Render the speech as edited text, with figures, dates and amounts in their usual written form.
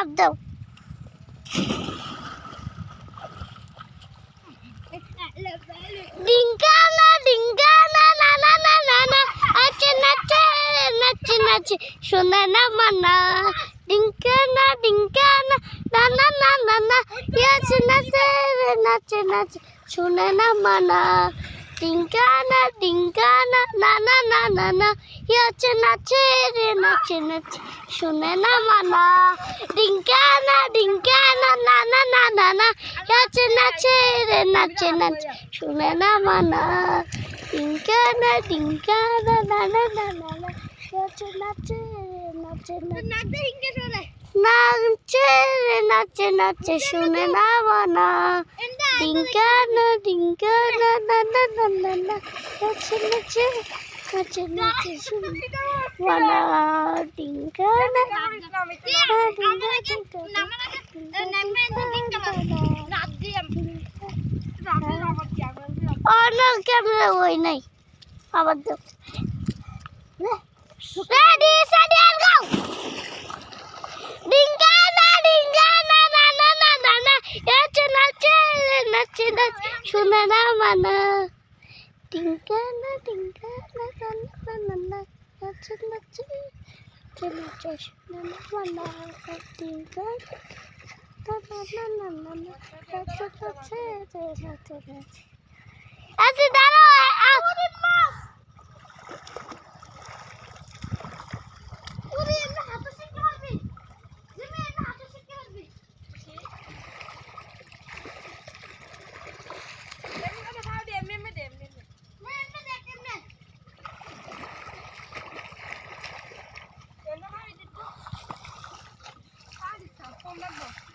লাভ দাও ডিঙ্কানা ডিঙ্কানা না না না না না নাচে নাচে নাচে নাচে শোনা না মানা ডিঙ্কানা ডিঙ্কানা না না না না না নাচে নাচে নাচে নাচে শোনা না মানা ডিঙ্কানা ডিঙ্কানা না না না না না নাচে নাচে রে নাচে নাচে শোনা না মানা ডিঙ্কানা ডিঙ্কানা না না না না না নাচে নাচে রে নাচে নাচে শোনা না মানা ডিঙ্কানা ডিঙ্কানা না না না না না নাচে নাচে রে নাচে নাচে নাচে রে নাচে নাচে শোনা না মানা ডিঙ্কানা ডিঙ্কানা না না না না না নাচে নাচে নাচে নাচে শোনা মানা ডিঙ্কানা অনেক ক্যামেরা ওই নাই আবার দাও রেডি সেট এন্ড গো ডিঙ্কানা ডিঙ্কানা না না না না না নাচে নাচে নাচে নাচে শোনা না মানা ডিঙ্কানা ডিঙ্কানা না না না না নাচে নাচে নাচে শোনা না মানা ডিঙ্কানা না না না না নাচে নাচে নাচে নাচে আসি দাঁড়াও Hãy subscribe cho kênh Ghiền Mì Gõ để không bỏ lỡ